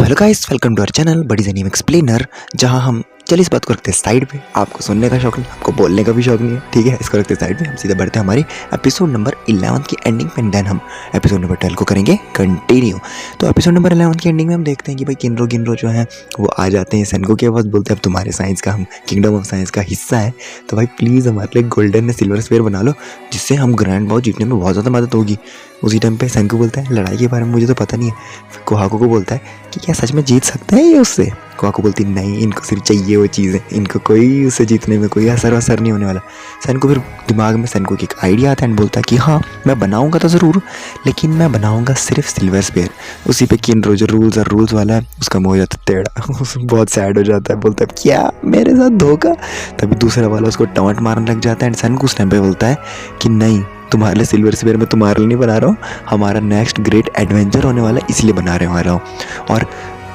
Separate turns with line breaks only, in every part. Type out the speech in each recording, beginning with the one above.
So hello guys, welcome to our channel buddy name explainer, जहां हम चल इस बात को रखते हैं साइड पे। आपको सुनने का शौक नहीं, आपको बोलने का भी शौक नहीं है, ठीक है। इसको रखते हैं साइड पे। हम सीधे बढ़ते हैं हमारी एपिसोड नंबर 11 की एंडिंग पे, देन हम एपिसोड नंबर 12 को करेंगे कंटिन्यू। तो एपिसोड नंबर 11 की एंडिंग में हम देखते हैं कि भाई किनरो जो है वो आ जाते हैं सेनको के पास, बोलते हैं अब तुम्हारे साइंस का, हम किंगडम ऑफ साइंस का हिस्सा है, तो भाई प्लीज़ हमारे लिए गोल्डन या सिल्वर स्फीयर बना लो, जिससे हम ग्रैंड बॉस जीतने में बहुत ज़्यादा मदद होगी। उसी टाइम पे सेनको बोलता है लड़ाई के बारे में मुझे तो पता नहीं है। फिर कोहाको को बोलता है कि क्या सच में जीत सकते हैं ये उससे। कोहाको बोलती नहीं, इनको सिर्फ चाहिए वो चीज़ें, इनको कोई उससे जीतने में कोई असर नहीं होने वाला। सेनको फिर दिमाग में सेनको की एक आइडिया आता है एंड बोलता है कि हाँ मैं बनाऊंगा तो ज़रूर, लेकिन मैं बनाऊंगा सिर्फ सिल्वर स्फीयर। उसी पे किनरो जो रूल्स वाला है उसका मुँह हो जाता है टेढ़ा, बहुत सैड हो जाता है, बोलता है क्या मेरे साथ धोखा। तभी दूसरा वाला उसको टमाट मारने लग जाता है एंड सेनको उस टाइम पे बोलता है कि नहीं, तुम्हारे लिए सिल्वर स्फीयर मैं तुम्हारे लिए नहीं बना रहा हूँ, हमारा नेक्स्ट ग्रेट एडवेंचर होने वाला है इसलिए बना रहा हूँ। और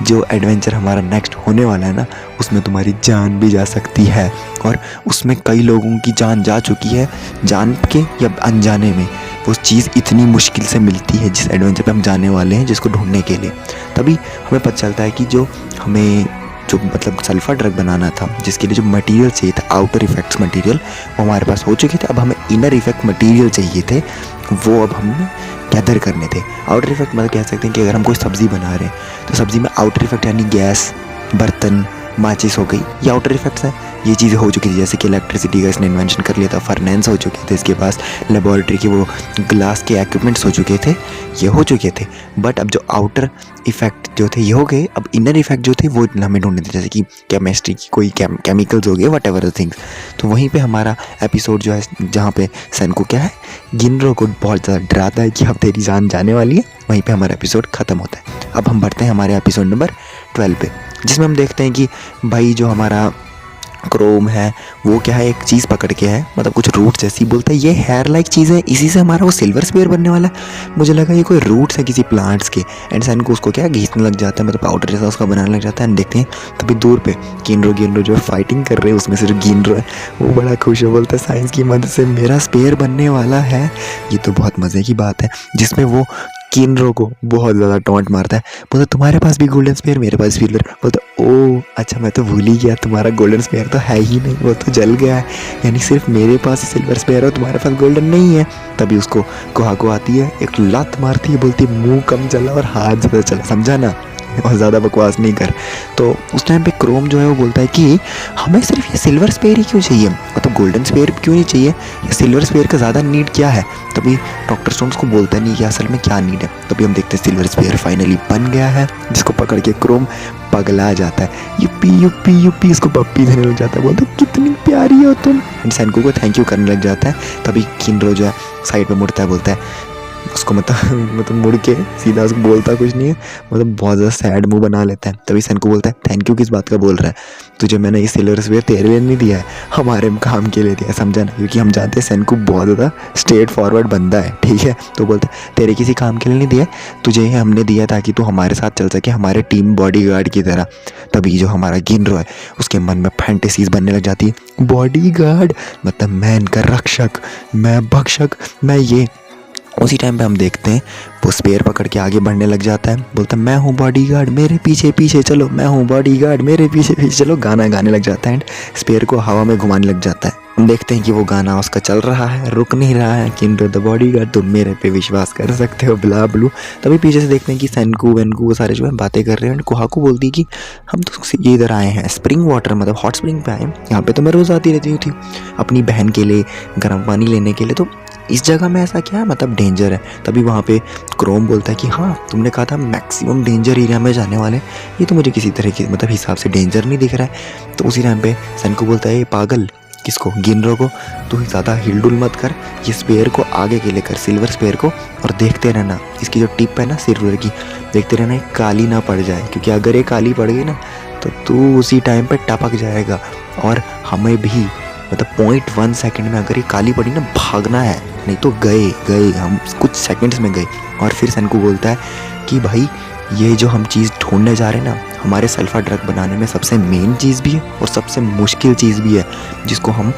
जो एडवेंचर हमारा नेक्स्ट होने वाला है ना, उसमें तुम्हारी जान भी जा सकती है, और उसमें कई लोगों की जान जा चुकी है, जान के या अनजाने में। वो चीज़ इतनी मुश्किल से मिलती है जिस एडवेंचर पे हम जाने वाले हैं, जिसको ढूंढने के लिए। तभी हमें पता चलता है कि जो मतलब सल्फर ड्रग बनाना था, जिसके लिए जो मटेरियल चाहिए था, आउटर इफेक्ट्स मटेरियल, वो हमारे पास हो चुके थे। अब हमें इनर इफेक्ट मटेरियल चाहिए थे, वो अब हमें गैदर करने थे। आउटर इफेक्ट मतलब कह सकते हैं कि अगर हम कोई सब्ज़ी बना रहे हैं तो सब्ज़ी में आउटर इफेक्ट यानी गैस, बर्तन, माचिस हो गई, ये आउटर इफेक्ट्स हैं। ये चीज़ें हो चुकी थी, जैसे कि इलेक्ट्रिसिटी का इसने इन्वेंशन कर लिया था, फर्नेंस हो चुके थे इसके पास, लेबॉरेटरी के वो ग्लास के इक्विपमेंट्स हो चुके थे, ये हो चुके थे। बट अब जो आउटर इफेक्ट जो थे ये हो गए, अब इनर इफेक्ट जो थे वो हमें ढूंढने थे, जैसे कि केमिस्ट्री की कोई केमिकल्स हो गए, वट एवर द थिंग्स। तो वहीं पे हमारा एपिसोड जो है, जहाँ पे सेनको क्या है, गिनरो को बहुत ज़्यादा डराता है कि अब तेरी जान जाने वाली है, वहीं पे हमारा एपिसोड ख़त्म होता है। अब हम बढ़ते हैं हमारे एपिसोड नंबर 12 पे, जिसमें हम देखते हैं कि भाई जो हमारा क्रोम है वो क्या है, एक चीज़ पकड़ के है, मतलब कुछ रूट जैसी, बोलता है ये हेयर लाइक चीज़ है, इसी से हमारा वो सिल्वर स्फीयर बनने वाला है। मुझे लगा ये कोई रूट्स है किसी प्लांट्स के, एंड सन को उसको क्या घींचने लग जाता है, मतलब पाउडर जैसा उसका बनाने लग जाता है। एंड देखते हैं तभी दूर पे गिनरो जो है फाइटिंग कर रहे हैं, उसमें सिर्फ गिनरो है, वो बड़ा खुश है, बोलता है साइंस की मदद से मेरा स्फीयर बनने वाला है। ये तो बहुत मज़े की बात है, जिसमें वो किनरो को बहुत ज़्यादा टॉन्ट मारता है, बोलता तुम्हारे पास भी गोल्डन स्फीयर, मेरे पास स्फीयर। बोलता ओ अच्छा, मैं तो भूल ही गया, तुम्हारा गोल्डन स्फीयर तो है ही नहीं, वो तो जल गया है, यानी सिर्फ मेरे पास सिल्वर स्फीयर है, तुम्हारे पास गोल्डन नहीं है। तभी उसको कोहाको आती है, एक लात मारती है, बोलती मुंह कम चला और हाथ ज़्यादा चला, समझा ना, और ज़्यादा बकवास नहीं कर। तो उस टाइम पे क्रोम जो है वो बोलता है कि हमें सिर्फ ये सिल्वर स्फीयर ही क्यों चाहिए, मतलब गोल्डन स्फीयर क्यों नहीं चाहिए, ये सिल्वर स्फीयर का ज़्यादा नीड क्या है। तभी डॉक्टर स्टोन्स को बोलता नहीं कि असल में क्या नीड है। तभी हम देखते हैं सिल्वर स्फीयर फाइनली बन गया है, जिसको पकड़ के क्रोम पगला जाता है, यूपी इसको पप्पी देने लग जाता है, बोलता है कितनी प्यारी हो तुम, एंड सेनको को थैंक यू करने लग जाता है। तभी किनरो जो है साइड पे मुड़ता है, बोलता है उसको मतलब मुड़ के सीधा उसको बोलता कुछ नहीं है, मतलब बहुत ज़्यादा सैड मुंह बना लेता है। तभी सेनको बोलता है थैंक यू किस बात का बोल रहा है, तुझे मैंने ये सिल्वर स्फीयर तेरे लिए नहीं दिया है, हमारे काम के लिए दिया है, समझा ना, क्योंकि हम जानते हैं सेनको बहुत ज़्यादा स्ट्रेट फॉरवर्ड बंदा है, ठीक है। तो बोलता है तेरे किसी काम के लिए नहीं दिया, तुझे ये हमने दिया ताकि तू हमारे साथ चल सके, हमारे टीम बॉडीगार्ड की तरह। तभी जो हमारा गिनरो है उसके मन में फैंटेसीज बनने लग जाती है, बॉडीगार्ड मतलब मैं इनका रक्षक, मैं भक्षक, मैं ये। उसी टाइम पे हम देखते हैं वो स्पेयर पकड़ के आगे बढ़ने लग जाता है, बोलता है मैं हूँ बॉडीगार्ड, मेरे पीछे पीछे चलो, मैं हूँ बॉडीगार्ड, मेरे पीछे पीछे चलो, गाना गाने लग जाता है एंड स्पेयर को हवा में घुमाने लग जाता है। हम देखते हैं कि वो गाना उसका चल रहा है, रुक नहीं रहा है, किनरो द बॉडीगार्ड तुम मेरे पे विश्वास कर सकते हो, ब्ला ब्लू। तभी पीछे से देखते हैं कि सेनको वेनको वो सारे जो है बातें कर रहे हैं, एंड कोहाको बोलती है कि हम तो ये इधर आए हैं स्प्रिंग वाटर मतलब हॉट स्प्रिंग पे आए हैं, यहाँ पे तो मैं रोज़ आती रहती थी अपनी बहन के लिए गर्म पानी लेने के लिए, तो इस जगह में ऐसा क्या मतलब डेंजर है। तभी वहाँ पे क्रोम बोलता है कि हाँ तुमने कहा था मैक्सिमम डेंजर एरिया में जाने वाले, ये तो मुझे किसी तरह के मतलब हिसाब से डेंजर नहीं दिख रहा है। तो उसी टाइम पे सेनको बोलता है ये पागल, किसको, गिनरो को, तू ज़्यादा हिलडुल मत कर, ये स्पेयर को आगे के लिए कर, सिल्वर स्पेयर को, और देखते रहना इसकी जो टिप है ना सिल्वर की, देखते रहना ये काली ना पड़ जाए, क्योंकि अगर ये काली पड़ गई ना तो तू उसी टाइम पे टपक जाएगा, और हमें भी मतलब 0.1 सेकंड में अगर ये काली पड़ी ना भागना है, नहीं तो गए हम कुछ सेकंड्स में गए। और फिर सेनको बोलता है कि भाई ये जो हम चीज़ ढूंढने जा रहे हैं ना, हमारे सल्फर ड्रग बनाने में सबसे मेन चीज़ भी है और सबसे मुश्किल चीज़ भी है, जिसको हम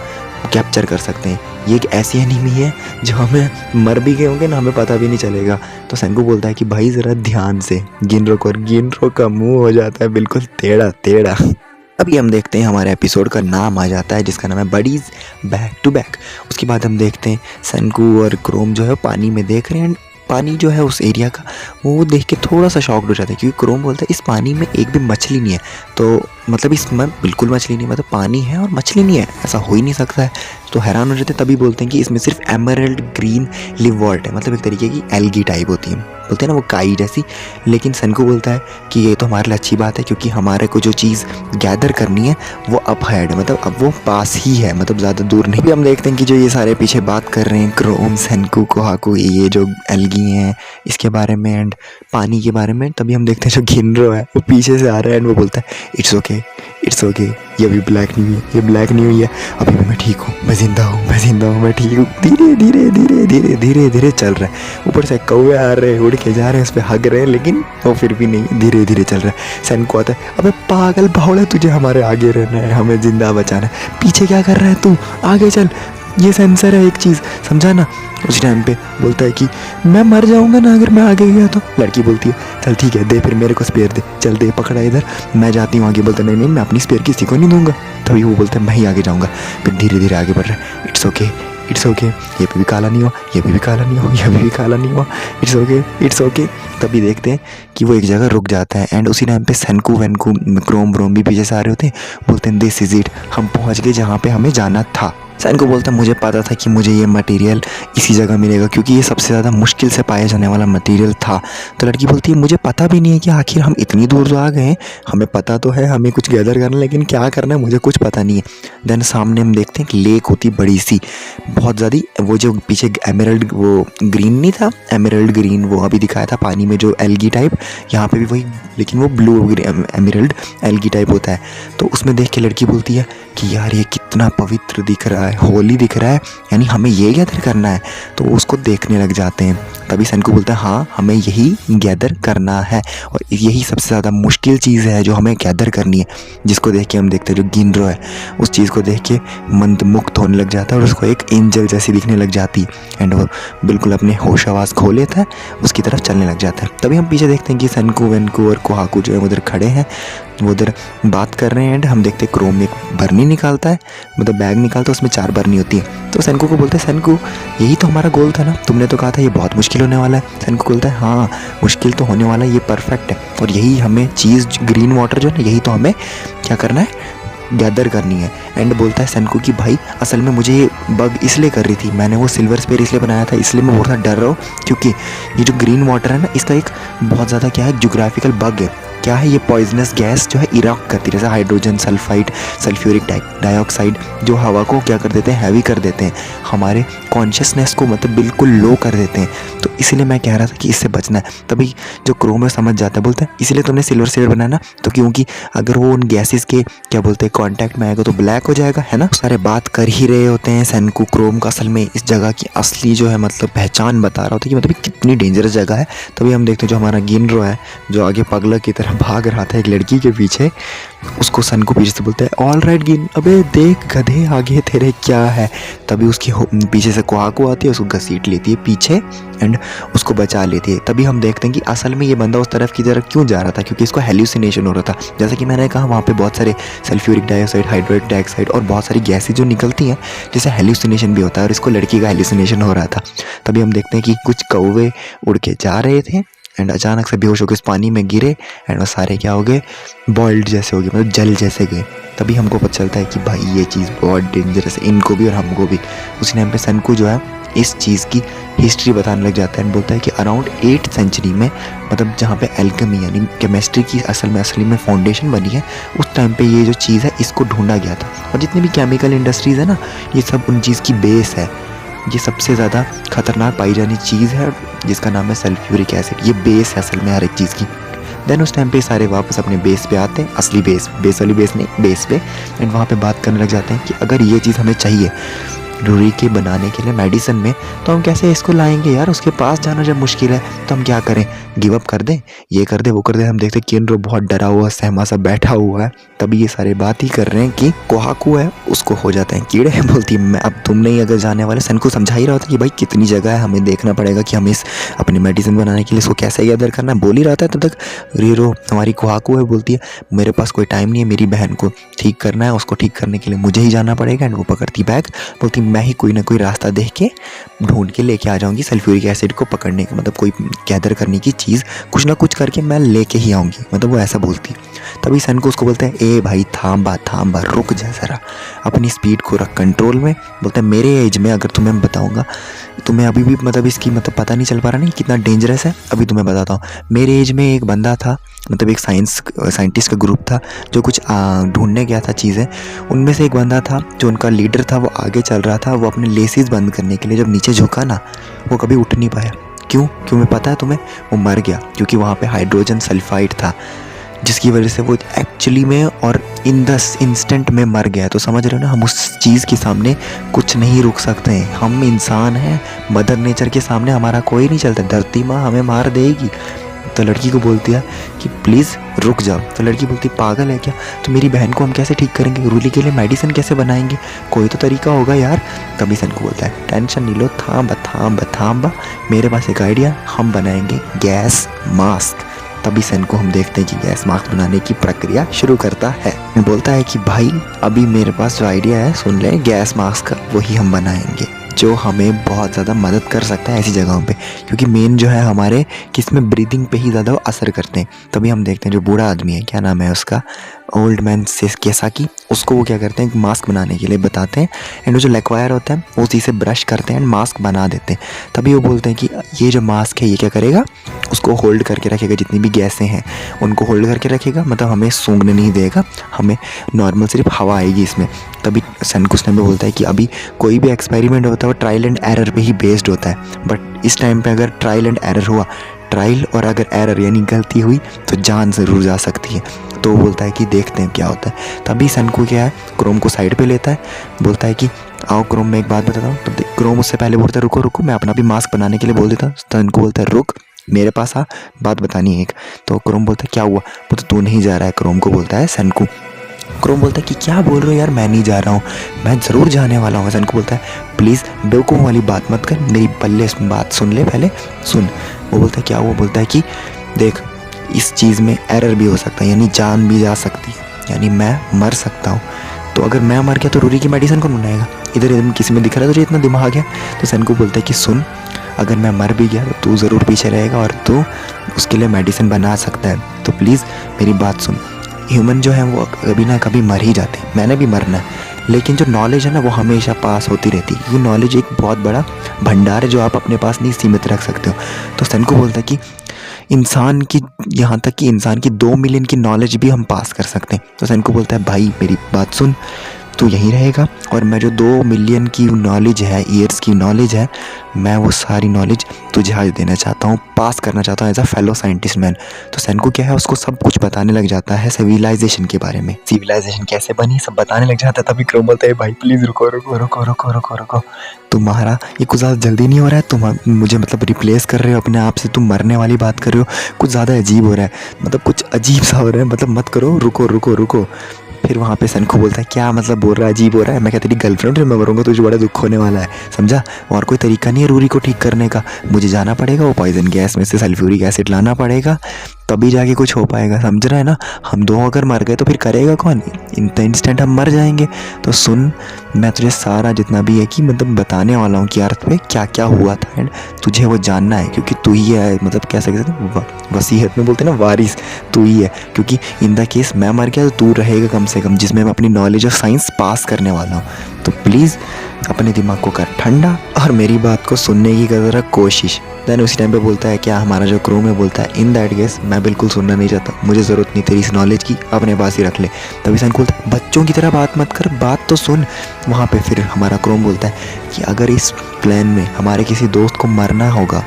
कैप्चर कर सकते हैं। ये एक ऐसी एनिमी है जो हमें मर भी गए होंगे ना, हमें पता भी नहीं चलेगा। तो सेंकू बोलता है कि भाई ज़रा ध्यान से गिनरो को, और गिनरो का मुंह हो जाता है बिल्कुल टेढ़ा टेढ़ा। अभी हम देखते हैं हमारे एपिसोड का नाम आ जाता है जिसका नाम है बडीज़ बैक टू बैक। उसके बाद हम देखते हैं सेंकू और क्रोम जो है पानी में देख रहे हैं, पानी जो है उस एरिया का वो देख के थोड़ा सा शॉक्ड हो जाता है, क्योंकि क्रोम बोलता है इस पानी में एक भी मछली नहीं है। तो मतलब इसमें बिल्कुल मछली नहीं, मतलब पानी है और मछली नहीं है, ऐसा हो ही नहीं सकता है। तो हैरान हो जाते हैं, तभी बोलते हैं कि इसमें सिर्फ एमरल्ड ग्रीन लिवर्ट है, मतलब एक तरीके की एल्गी टाइप होती है, बोलते हैं ना वो काई जैसी। लेकिन सेंकू बोलता है कि ये तो हमारे लिए अच्छी बात है, क्योंकि हमारे को जो चीज़ गैदर करनी है वो अप हेड है, मतलब अब वो पास ही है, मतलब ज़्यादा दूर नहीं। भी हम देखते हैं कि जो ये सारे पीछे बात कर रहे हैं क्रोम, सेंकू, कोहाकू, ये जो एल्गी हैं इसके बारे में एंड पानी के बारे में, तभी हम देखते हैं जो गिनरो है वो पीछे से आ रहा है एंड वो बोलता है इट्स ओके, इट्स ओके, ये अभी ब्लैक नहीं हुई है, ये ब्लैक नहीं हुई है, अभी भी मैं ठीक हूँ, मैं ज़िंदा हूँ, मैं ज़िंदा हूँ, मैं ठीक हूँ। धीरे धीरे धीरे धीरे धीरे धीरे चल रहा है, ऊपर से कौवे आ रहे हैं, उड़ के जा रहे हैं, उस पर हग रहे हैं, लेकिन वो फिर भी नहीं, धीरे धीरे चल रहा है। सेंकू आता है, अबे पागल बावड़ा, तुझे हमारे आगे रहना है, हमें ज़िंदा बचाना है, पीछे क्या कर रहा है तू, आगे चल, ये सेंसर है एक चीज़, समझा ना। उस टाइम पे बोलता है कि मैं मर जाऊंगा ना अगर मैं आगे गया तो। लड़की बोलती है चल ठीक है, दे फिर मेरे को स्पेयर दे, चल दे, पकड़ा इधर, मैं जाती हूँ आगे। बोलता नहीं नहीं, मैं अपनी स्पेयर किसी को नहीं दूंगा। तभी वो बोलता है मैं ही आगे जाऊँगा। फिर धीरे धीरे आगे बढ़ रहा है, इट्स ओके, इट्स ओके, ये भी काला नहीं हुआ, ये भी काला नहीं हुआ, ये भी काला नहीं हुआ, इट्स ओके, इट्स ओके। तभी देखते हैं कि वो एक जगह रुक जाता है एंड उसी टाइम पे सेंकू वेंकू क्रोम ब्रोम भी पीछे से आ रहे होते हैं। बोलते हैं दिस इज इट, हम पहुँच गए जहाँ पे हमें जाना था। सेंकू बोलता है मुझे पता था कि मुझे ये मटेरियल इसी जगह मिलेगा, क्योंकि ये सबसे ज़्यादा मुश्किल से पाया जाने वाला मटेरियल था। तो लड़की बोलती है मुझे पता भी नहीं है कि आखिर हम इतनी दूर तो आ गए हैं, हमें पता तो है हमें कुछ गैदर करना है, लेकिन क्या करना है मुझे कुछ पता नहीं है। देन सामने हम देखते हैं कि लेक होती बड़ी सी, बहुत ज़्यादा, वो जो पीछे एमरल्ड वो ग्रीन नहीं था, एमरल्ड ग्रीन वो अभी दिखाया था पानी में जो एल्गी टाइप, यहाँ पे भी वही, लेकिन वो ब्लू एमरल्ड एल्गी टाइप होता है। तो उसमें देख के लड़की बोलती है कि यार ये कितना पवित्र दिख रहा है, होली दिख रहा है, यानी हमें ये गैदर करना है। तो उसको देखने लग जाते हैं। तभी सेंकू बोलता है हाँ हमें यही गैदर करना है और यही सबसे ज़्यादा मुश्किल चीज़ है जो हमें गैदर करनी है। जिसको देख के हम देखते हैं जो गिनरो है उस चीज़ को देख के मंत्रमुग्ध होने लग जाता है और उसको एक एंजल जैसी दिखने लग जाती है एंड वो बिल्कुल अपने होश आवाज़ खो लेता है, उसकी तरफ चलने लग जाता है। तभी हम पीछे देखते हैं कि सेंकू वेंकू और कोहाकू जो है उधर खड़े हैं, वो उधर बात कर रहे हैं एंड हम देखते हैं क्रोम एक बर्नी निकालता है, मतलब बैग निकालता है, उसमें 4 बर्नी होती है। तो सेंकू को बोलते हैं सेंकू यही तो हमारा गोल था ना, तुमने तो कहा था ये बहुत मुश्किल होने वाला है। सेंकू बोलता है हाँ मुश्किल तो होने वाला है, ये परफेक्ट है और यही हमें चीज़ ग्रीन वाटर जो है ना यही तो हमें क्या करना है, गैदर करनी है। एंड बोलता है सेंकू कि भाई असल में मुझे ये बग इसलिए कर रही थी, मैंने वो सिल्वर स्पेयर इसलिए बनाया था, इसलिए मैं बहुत ज़्यादा डर रहा हूँ, क्योंकि ये जो ग्रीन वाटर है ना इसका एक बहुत ज़्यादा क्या है ज्योग्राफिकल बग है। क्या है, ये पॉइजनस गैस जो है इरॉक्ट करती है, जैसे हाइड्रोजन सल्फाइड सल्फ्यूरिक डाइऑक्साइड जो हवा को क्या कर देते हैं, हैवी कर देते हैं, हमारे कॉन्शियसनेस को मतलब बिल्कुल लो कर देते हैं। तो इसीलिए मैं कह रहा था कि इससे बचना है। तभी जो क्रोम है समझ जाता है, बोलता है इसलिए तुमने सिल्वर स्पेयर बनाया ना, तो क्योंकि अगर वो उन गैसेस के क्या बोलते हैं कॉन्टैक्ट में आएगा तो ब्लैक हो जाएगा, है ना। सारे बात कर ही रहे होते हैं, सेंकू क्रोम का असल में इस जगह की असली जो है मतलब पहचान बता रहा होता है कि मतलब कितनी डेंजरस जगह है। तभी हम देखते हैं जो हमारा गिनरो है जो आगे पगला की तरह भाग रहा था एक लड़की के पीछे, उसको सेंकू पीछे से बोलता है ऑल राइट गिन, अबे देख गधे आगे तेरे क्या है। तभी उसकी पीछे से कोहाकू आती है, उसको घसीट लेती है पीछे एंड उसको बचा लेती है। तभी हम देखते हैं कि असल में ये बंदा उस तरफ की तरफ क्यों जा रहा था, क्योंकि इसको हेल्यूसिनेशन हो रहा था। जैसा कि मैंने कहा वहाँ पे बहुत सारे सल्फ्यूरिक डाइऑक्साइड, हाइड्रोजन डाइऑक्साइड और बहुत सारी गैसें जो निकलती हैं जिससे हेल्यूसिनेशन भी होता है और इसको लड़की का हेल्यूसिनेशन हो रहा था। तभी हम देखते हैं कि कुछ कौवे उड़ के जा रहे थे एंड अचानक से बेहोश होकर इस पानी में गिरे एंड वो सारे क्या हो गए, बॉइल्ड जैसे हो गए, मतलब जल जैसे गए। तभी हमको पता चलता है कि भाई ये चीज़ बहुत डेंजरस है, इनको भी और हमको भी। उसी टाइम पे सेंकू जो है इस चीज़ की हिस्ट्री बताने लग जाता है एंड बोलता है कि अराउंड 8th सेंचुरी में, मतलब जहाँ पे एल्केमी यानी केमिस्ट्री की असली में फाउंडेशन बनी है, उस टाइम पे ये जो चीज़ है इसको ढूंढा गया था। और जितनी भी केमिकल इंडस्ट्रीज़ है ना, ये सब उन चीज़ की बेस है। ये सबसे ज़्यादा खतरनाक पाई जानी चीज़ है जिसका नाम है सल्फ्यूरिक एसिड, ये बेस है असल में हर एक चीज़ की। देन उस टाइम पे सारे वापस अपने बेस पे आते हैं, असली बेस वाली बेस नहीं, बेस पे, एंड वहाँ पे बात करने लग जाते हैं कि अगर ये चीज़ हमें चाहिए रुई के बनाने के लिए मेडिसिन में, तो हम कैसे इसको लाएंगे यार, उसके पास जाना जब मुश्किल है तो हम क्या करें। गिव अप कर दे, ये कर दे, वो कर दे। हम देखते केनरो बहुत डरा हुआ सहमा सा बैठा हुआ है। तभी ये सारे बात ही कर रहे हैं कि कोहाकू है उसको हो जाते हैं कीड़े। बोलती है मैं अब तुम नहीं अगर जाने वाले। सेनको समझा ही रहा था कि भाई कितनी जगह है, हमें देखना पड़ेगा कि हमें इस अपनी मेडिसिन बनाने के लिए इसको कैसे गैदर करना है। बोल ही रहा था तब तक रीरो हमारी कोहाकू है बोलती है मेरे पास कोई टाइम नहीं है, मेरी बहन को ठीक करना है, उसको ठीक करने के लिए मुझे ही जाना पड़ेगा। एंड वो पकड़ती बैग, बोलती मैं ही कोई ना कोई रास्ता देख के ढूंढ के लेके आ जाऊंगी सल्फ्यूरिक एसिड को पकड़ने का, मतलब कोई गैदर करने की चीज़ कुछ ना कुछ करके मैं लेके ही आऊँगी, मतलब वो ऐसा बोलती। तभी सेनको उसको बोलते हैं ए भाई थाम बा रुक जा ज़रा, अपनी स्पीड को रख कंट्रोल में। बोलता है मेरे एज में अगर तुम्हें बताऊँगा, तुम्हें अभी भी मतलब इसकी मतलब पता नहीं चल पा रहा नहीं कितना डेंजरस है। अभी तुम्हें बताता हूँ, मेरे एज में एक बंदा था, मतलब एक साइंटिस्ट का ग्रुप था जो कुछ ढूंढने गया था चीज़ें। उनमें से एक बंदा था जो उनका लीडर था, वो आगे चल रहा था। वो अपने लेसिस बंद करने के लिए जब नीचे झुका ना, वो कभी उठ नहीं पाया। क्यों मैं पता है तुम्हें, वो मर गया क्योंकि वहाँ पे हाइड्रोजन सल्फाइड था, जिसकी वजह से वो एक्चुअली में और इन द इंस्टेंट में मर गया। तो समझ रहे हो ना, हम उस चीज़ के सामने कुछ नहीं रुक सकते हैं। हम इंसान हैं, मदर नेचर के सामने हमारा कोई नहीं चलता, धरती माँ हमें मार देगी। तो लड़की को बोलती है कि प्लीज़ रुक जाओ। तो लड़की बोलती पागल है क्या, तो मेरी बहन को हम कैसे ठीक करेंगे, रूली के लिए मेडिसिन कैसे बनाएंगे, कोई तो तरीका होगा यार। तभी सेनको बोलता है टेंशन नहीं लो, थाम बा, मेरे पास एक आइडिया, हम बनाएंगे गैस मास्क। तभी सेनको हम देखते हैं कि गैस मास्क बनाने की प्रक्रिया शुरू करता है। बोलता है कि भाई अभी मेरे पास जो आइडिया है सुन ले, गैस मास्क का वही हम बनाएंगे जो हमें बहुत ज़्यादा मदद कर सकता है ऐसी जगहों पे, क्योंकि मेन जो है हमारे किसमें ब्रीदिंग पे ही ज़्यादा असर करते हैं। तभी हम देखते हैं जो बूढ़ा आदमी है, क्या नाम है उसका, ओल्ड मैन केसाकी, उसको वो क्या करते हैं मास्क बनाने के लिए बताते हैं। एंड वो जो लेक्वायर होता है वो उसी से ब्रश करते हैं एंड मास्क बना देते हैं। तभी वो बोलते हैं कि ये जो मास्क है ये क्या करेगा, उसको होल्ड करके रखेगा, जितनी भी गैसें हैं उनको होल्ड करके रखेगा, मतलब हमें सूंघने नहीं देगा, हमें नॉर्मल सिर्फ हवा आएगी इसमें। तभी सेनको उस टाइम पे बोलता है कि अभी कोई भी एक्सपेरिमेंट होता है वो ट्रायल एंड एरर पे ही बेस्ड होता है, बट इस टाइम पे अगर ट्रायल एंड एरर हुआ, ट्रायल और अगर एरर यानी गलती हुई तो जान ज़रूर जा सकती है। तो वो बोलता है कि देखते हैं क्या होता है। तभी सेनको क्या है क्रोम को साइड पे लेता है, बोलता है कि आओ क्रोम मैं एक बात बताता हूँ। तो क्रोम उससे पहले बोलता है रुको मैं अपना भी मास्क बनाने के लिए बोल देता हूँ। सेनको बोलता है रुक मेरे पास आ, बात बतानी है एक। तो क्रोम बोलता है क्या हुआ, बोलता तू नहीं जा रहा है, क्रोम को बोलता है सेनको। क्रोम बोलता है कि क्या बोल रहे हो यार, मैं नहीं जा रहा हूँ, मैं ज़रूर जाने वाला हूँ। सेनको बोलता है प्लीज़ बेवकूफ़ वाली बात मत कर, मेरी पल्ले बात सुन ले, पहले सुन। वो बोलता है क्या हुआ, बोलता है कि देख इस चीज़ में एरर भी हो सकता है, यानी जान भी जा सकती है, यानी मैं मर सकता हूँ। तो अगर मैं मर गया तो रूरी की मेडिसिन कौन बनाएगा, इधर किसी में दिख रहा है तुझे इतना दिमाग है। तो सेनको बोलता है कि सुन अगर मैं मर भी गया तो तू ज़रूर पीछे रहेगा और तू उसके लिए मेडिसिन बना सकता है, तो प्लीज़ मेरी बात सुन। ह्यूमन जो है वो कभी ना कभी मर ही जाते हैं, मैंने भी मरना है, लेकिन जो नॉलेज है ना वो हमेशा पास होती रहती है। ये नॉलेज एक बहुत बड़ा भंडार है जो आप अपने पास नहीं सीमित रख सकते हो। तो सेनको बोलता है कि इंसान की, यहाँ तक कि इंसान की 2 मिलियन की नॉलेज भी हम पास कर सकते हैं। तो सेनको बोलता है भाई मेरी बात सुन, तू यहीं रहेगा और मैं जो 2 मिलियन की नॉलेज है, ईयर्स की नॉलेज है, मैं वो सारी नॉलेज तुझे आज देना चाहता हूँ, पास करना चाहता हूँ as a fellow scientist man. तो सेनको क्या है उसको सब कुछ बताने लग जाता है सिविलाइजेशन के बारे में, सिविलाइजेशन कैसे बनी सब बताने लग जाता है। तभी क्रोम बोलता है भाई प्लीज़ रुको, तुम्हारा ये कुछ ज़्यादा जल्दी नहीं हो रहा है, तुम मुझे मतलब रिप्लेस कर रहे हो अपने आप से, तुम मरने वाली बात कर रहे हो, कुछ ज़्यादा अजीब हो रहा है, मतलब कुछ अजीब सा हो रहा है, मतलब मत करो, रुको। फिर वहाँ पे सेनको बोलता है क्या मतलब बोल रहा है अजीब हो रहा है, मैं क्या तेरी गर्लफ्रेंड मैं मरूंगा तुझे बड़ा दुख होने वाला है, समझा, और कोई तरीका नहीं है रूरी को ठीक करने का, मुझे जाना पड़ेगा, वो पॉइजन गैस में से सल्फ्यूरिक एसिड लाना पड़ेगा, तभी जाके कुछ हो पाएगा, समझ रहा है ना। हम 2 अगर मर गए तो फिर करेगा कौन, इंस्टेंट हम मर जाएंगे। तो सुन मैं तुझे सारा जितना भी है कि मतलब बताने वाला हूँ कि अर्थ पे क्या क्या हुआ था एंड तुझे वो जानना है, क्योंकि तू ही है, मतलब कह सकते हैं वसीयत में बोलते हैं ना वारिस, तू ही है, क्योंकि इन द केस मैं मर गया तो तू रहेगा कम से कम, जिसमें मैं अपनी नॉलेज ऑफ साइंस पास करने वाला हूँ। तो प्लीज़ अपने दिमाग को कर ठंडा और मेरी बात को सुनने की कर जरा कोशिश। देन उसी टाइम पे बोलता है क्या हमारा जो क्रोम है बोलता है इन दैट केस मैं बिल्कुल सुनना नहीं चाहता, मुझे ज़रूरत नहीं तेरी इस नॉलेज की, अपने पास ही रख ले। तभी सेनको बोलता है बच्चों की तरह बात मत कर, बात तो सुन। वहाँ पे फिर हमारा क्रोम बोलता है कि अगर इस प्लान में हमारे किसी दोस्त को मरना होगा,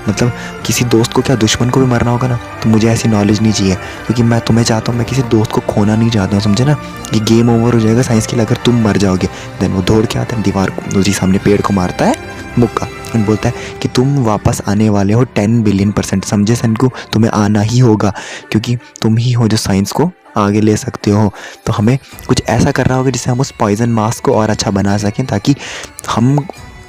मतलब किसी दोस्त को क्या दुश्मन को भी मरना होगा ना, तो मुझे ऐसी नॉलेज नहीं चाहिए, क्योंकि मैं तुम्हें चाहता हूँ, मैं किसी दोस्त को खोना नहीं चाहता हूँ, समझे ना। ये गेम ओवर हो जाएगा साइंस के लिए अगर तुम मर जाओगे। देन वो दौड़ के आता है दीवार को, उसी सामने पेड़ को मारता है मुक्का, और बोलता है कि तुम वापस आने वाले हो 10 बिलियन%, समझे सनकू, तुम्हें आना ही होगा क्योंकि तुम ही हो जो साइंस को आगे ले सकते हो। तो हमें कुछ ऐसा करना होगा जिससे हम उस पॉइजन मास्क को और अच्छा बना सकें ताकि हम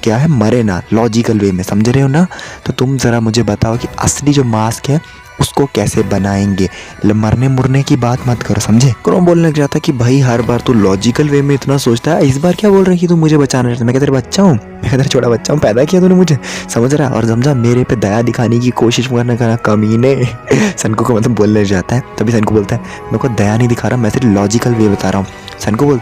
क्या है मरे ना, लॉजिकल वे में, समझ रहे हो ना। तो तुम ज़रा मुझे बताओ कि असली जो मास्क है उसको कैसे बनाएंगे, मरने मुरने की बात मत करो, समझे। क्रोम बोलने लग जाता कि भाई हर बार तू लॉजिकल वे में इतना सोचता है, इस बार क्या बोल रही कि तू मुझे बचाना चाहता है। मैं क्या तेरा बच्चा हूँ? मैं तेरा छोटा बच्चा हूँ, पैदा किया तूने मुझे, समझ रहा है। और समझा मेरे पे दया दिखाने की कोशिश करने का कमीने। सनको को मतलब बोलने लग जाता है। तभी सनको बोलता है मेरे को दया नहीं दिखा रहा, मैं सिर्फ लॉजिकल वे बता रहा हूँ। सनको